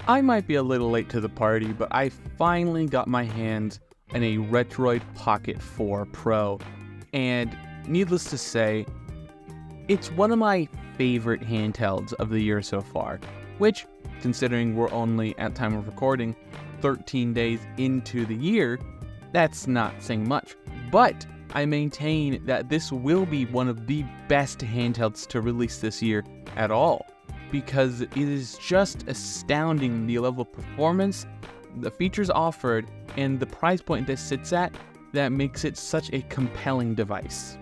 I might be a little late to the party, but I finally got my hands on a Retroid Pocket 4 Pro, and needless to say, it's one of my favorite handhelds of the year so far, which, considering we're only, at time of recording, 13 days into the year, that's not saying much. But I maintain that this will be one of the best handhelds to release this year at all, because it is just astounding the level of performance, the features offered, and the price point this sits at that makes it such a compelling device.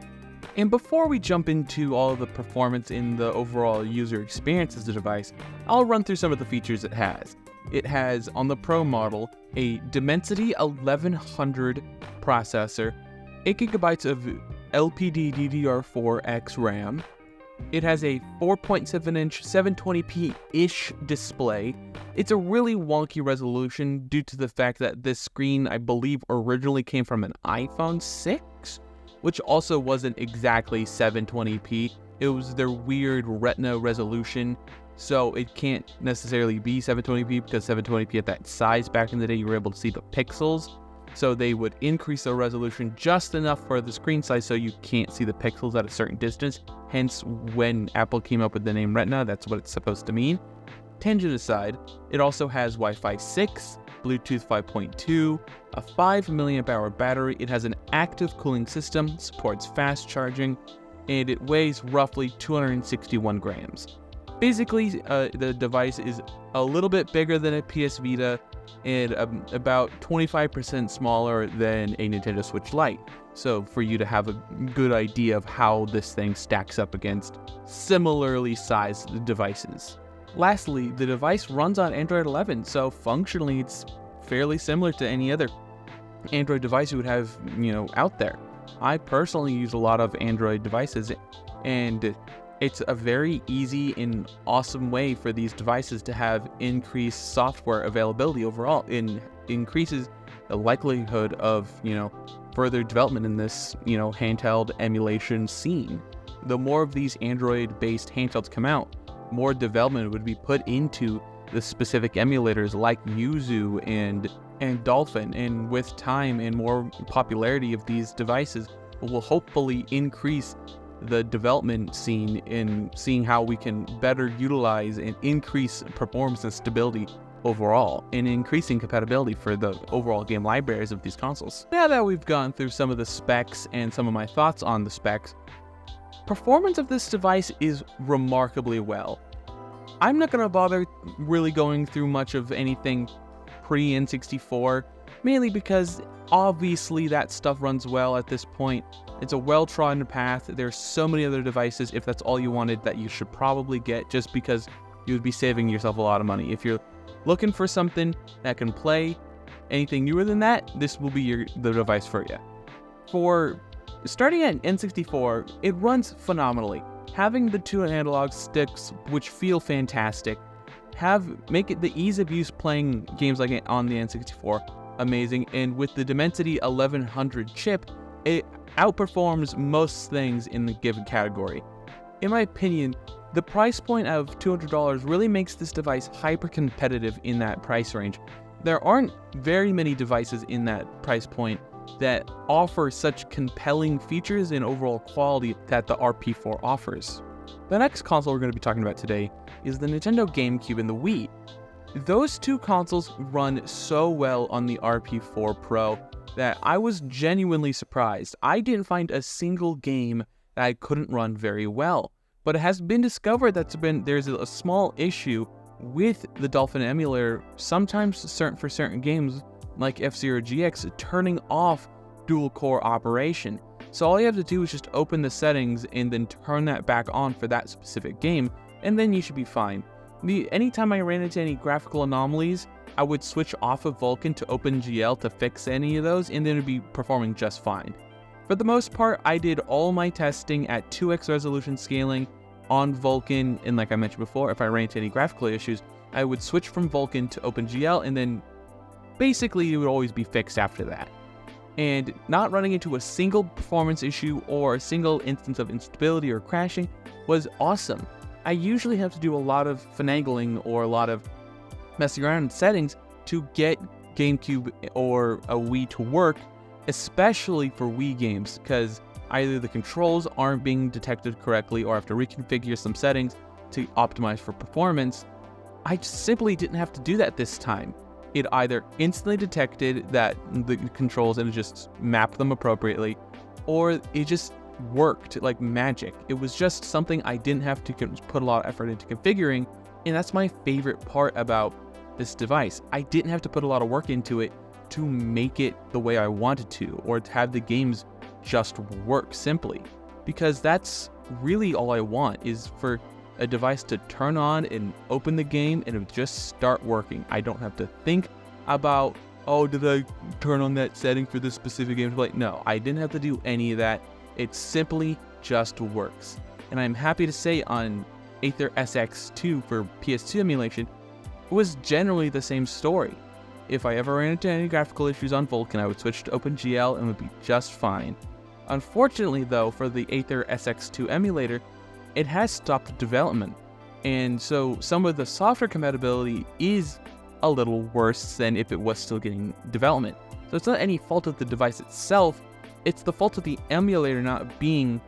And before we jump into all of the performance in the overall user experience of the device, I'll run through some of the features it has. It has, on the Pro model, a Dimensity 1100 processor, 8GB of LPDDR4X RAM. It has a 4.7-inch 720p-ish display. It's a really wonky resolution due to the fact that this screen, I believe, originally came from an iPhone 6, which also wasn't exactly 720p. It was their weird Retina resolution, so it can't necessarily be 720p because 720p at that size back in the day, you were able to see the pixels. So they would increase the resolution just enough for the screen size so you can't see the pixels at a certain distance. Hence, when Apple came up with the name Retina, that's what it's supposed to mean. Tangent aside, it also has Wi-Fi 6, Bluetooth 5.2, a 5 mAh battery. It has an active cooling system, supports fast charging, and it weighs roughly 261 grams. Basically, the device is a little bit bigger than a PS Vita and about 25% smaller than a Nintendo Switch Lite. So for you to have a good idea of how this thing stacks up against similarly sized devices. Lastly, the device runs on Android 11, so functionally it's fairly similar to any other Android device you would have, out there. I personally use a lot of Android devices, and it's a very easy and awesome way for these devices to have increased software availability overall, and increases the likelihood of, further development in this, handheld emulation scene. The more of these Android-based handhelds come out, more development would be put into the specific emulators like Yuzu and Dolphin, and with time and more popularity of these devices will hopefully increase the development scene in seeing how we can better utilize and increase performance and stability overall, and increasing compatibility for the overall game libraries of these consoles. Now that we've gone through some of the specs and some of my thoughts on the specs, performance of this device is remarkably well. I'm not going to bother really going through much of anything pre-N64, mainly because obviously that stuff runs well at this point. It's a well-trodden path. There's so many other devices, if that's all you wanted, that you should probably get, just because you would be saving yourself a lot of money. If you're looking for something that can play anything newer than that, this will be the device for you. For starting at N64, it runs phenomenally. Having the two analog sticks, which feel fantastic, make it the ease of use playing games like it on the N64 amazing, and with the Dimensity 1100 chip, it outperforms most things in the given category. In my opinion, the price point of $200 really makes this device hyper competitive in that price range. There aren't very many devices in that price point that offer such compelling features and overall quality that the RP4 offers. The next console we're going to be talking about today is the Nintendo GameCube and the Wii. Those two consoles run so well on the RP4 Pro that I was genuinely surprised. I didn't find a single game that I couldn't run very well, but it has been discovered that there's a small issue with the Dolphin emulator, sometimes for certain games like F-Zero GX, turning off dual core operation. So all you have to do is just open the settings and then turn that back on for that specific game, and then you should be fine. Anytime I ran into any graphical anomalies, I would switch off of Vulkan to OpenGL to fix any of those, and then it'd be performing just fine. For the most part, I did all my testing at 2x resolution scaling on Vulkan, and like I mentioned before, if I ran into any graphical issues, I would switch from Vulkan to OpenGL, and then basically it would always be fixed after that. And not running into a single performance issue or a single instance of instability or crashing was awesome. I usually have to do a lot of finagling or a lot of messing around in settings to get GameCube or a Wii to work, especially for Wii games, because either the controls aren't being detected correctly or I have to reconfigure some settings to optimize for performance. I simply didn't have to do that this time. It either instantly detected that the controls and it just mapped them appropriately, or it just worked like magic. It was just something I didn't have to put a lot of effort into configuring, and that's my favorite part about this device. I didn't have to put a lot of work into it to make it the way I wanted to, or to have the games just work simply, because that's really all I want, is for a device to turn on and open the game and it would just start working. I don't have to think about, oh, did I turn on that setting for this specific game to play? No, I didn't have to do any of that. It simply just works. And I'm happy to say on Aether SX2 for PS2 emulation, it was generally the same story. If I ever ran into any graphical issues on Vulkan, I would switch to OpenGL and would be just fine. Unfortunately though, for the Aether SX2 emulator, it has stopped development, and so some of the software compatibility is a little worse than if it was still getting development. So it's not any fault of the device itself, it's the fault of the emulator not being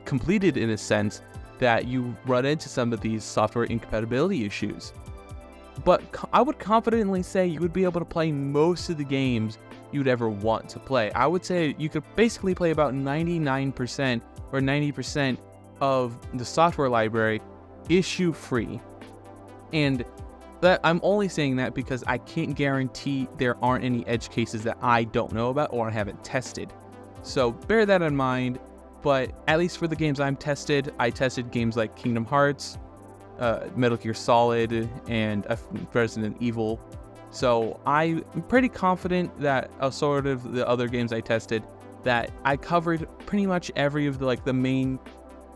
completed, in a sense that you run into some of these software incompatibility issues. But I would confidently say you would be able to play most of the games you'd ever want to play. I would say you could basically play about 99% or 90% of the software library issue free. And that I'm only saying that because I can't guarantee there aren't any edge cases that I don't know about or I haven't tested. So bear that in mind, but at least for the games I tested games like Kingdom Hearts, Metal Gear Solid, and Resident Evil. So I'm pretty confident that sort of the other games I tested, that I covered pretty much every of the main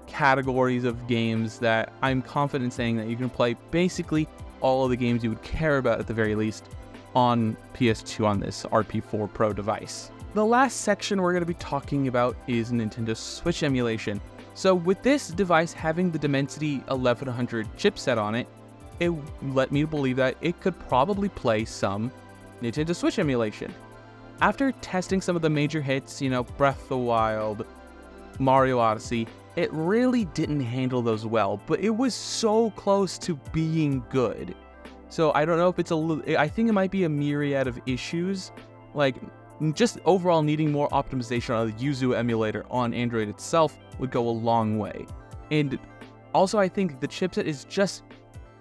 categories of games that I'm confident saying that you can play basically all of the games you would care about at the very least on PS2 on this RP4 Pro device. The last section we're going to be talking about is Nintendo Switch emulation. So with this device having the Dimensity 1100 chipset on it, it led me to believe that it could probably play some Nintendo Switch emulation. After testing some of the major hits, Breath of the Wild, Mario Odyssey, it really didn't handle those well, but it was so close to being good. So I don't know if I think it might be a myriad of issues, like just overall needing more optimization on the Yuzu emulator on Android itself would go a long way. And also I think the chipset is just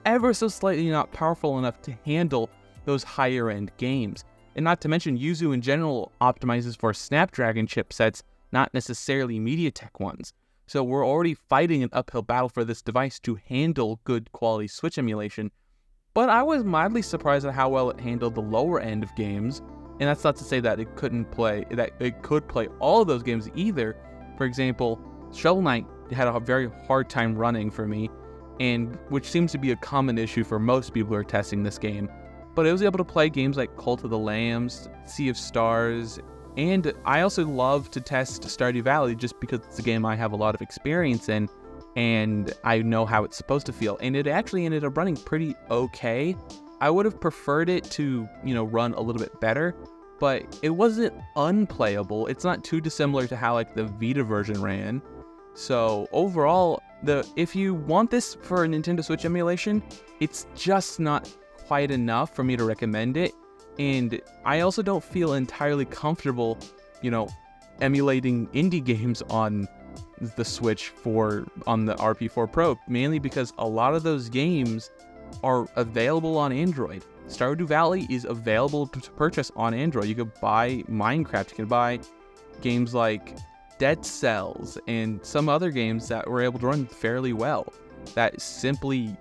ever so slightly not powerful enough to handle those higher end games. And not to mention Yuzu in general optimizes for Snapdragon chipsets, not necessarily MediaTek ones. So we're already fighting an uphill battle for this device to handle good quality Switch emulation. But I was mildly surprised at how well it handled the lower end of games. And that's not to say that it could play all of those games either. For example, Shovel Knight had a very hard time running for me, and which seems to be a common issue for most people who are testing this game. But it was able to play games like Cult of the Lambs, Sea of Stars, and I also love to test Stardew Valley just because it's a game I have a lot of experience in, and I know how it's supposed to feel. And it actually ended up running pretty okay. I would have preferred it to, run a little bit better, but it wasn't unplayable. It's not too dissimilar to how the Vita version ran. So overall, if you want this for a Nintendo Switch emulation, it's just not quite enough for me to recommend it. And I also don't feel entirely comfortable, emulating indie games on the Switch on the RP4 Pro, mainly because a lot of those games are available on Android. Stardew Valley is available to purchase on Android. You could buy Minecraft, you can buy games like Dead Cells, and some other games that were able to run fairly well that simply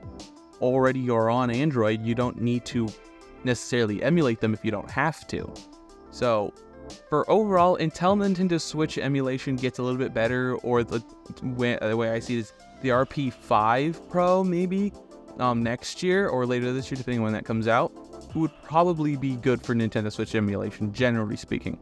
already are on Android. You don't need to necessarily emulate them if you don't have to. So for overall, until Nintendo Switch emulation gets a little bit better, or the way I see it is the RP5 Pro maybe next year or later this year, depending on when that comes out, would probably be good for Nintendo Switch emulation, generally speaking.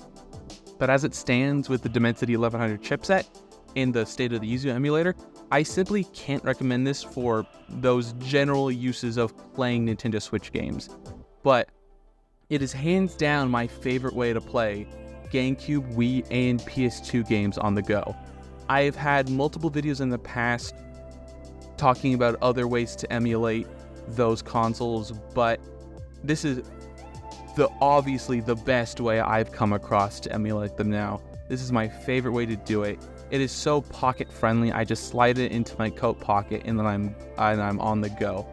But as it stands with the Dimensity 1100 chipset and the state of the Yuzu emulator, I simply can't recommend this for those general uses of playing Nintendo Switch games, but it is hands down my favorite way to play GameCube, Wii, and PS2 games on the go. I've had multiple videos in the past talking about other ways to emulate those consoles, but this is obviously the best way I've come across to emulate them now. This is my favorite way to do it. It is so pocket friendly. I just slide it into my coat pocket and then I'm on the go.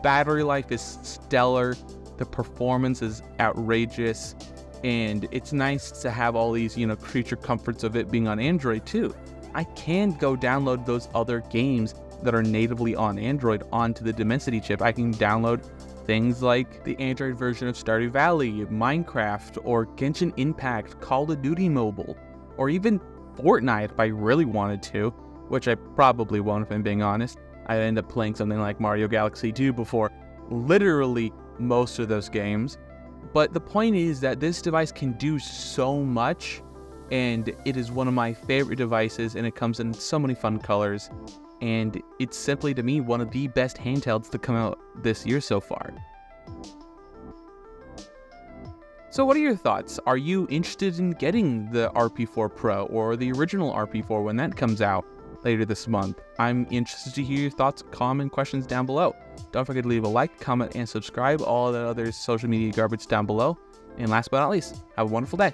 Battery life is stellar. The performance is outrageous, and it's nice to have all these, creature comforts of it being on Android too. I can go download those other games that are natively on Android onto the Dimensity chip. I can download things like the Android version of Stardew Valley, Minecraft, or Genshin Impact, Call of Duty Mobile, or even Fortnite if I really wanted to, which I probably won't if I'm being honest. I'd end up playing something like Mario Galaxy 2 before literally most of those games. But the point is that this device can do so much, and it is one of my favorite devices, and it comes in so many fun colors, and it's simply, to me, one of the best handhelds to come out this year so far. So what are your thoughts? Are you interested in getting the RP4 Pro or the original RP4 when that comes out later this month? I'm interested to hear your thoughts, comment, questions down below. Don't forget to leave a like, comment, and subscribe. All the other social media garbage down below. And last but not least, have a wonderful day.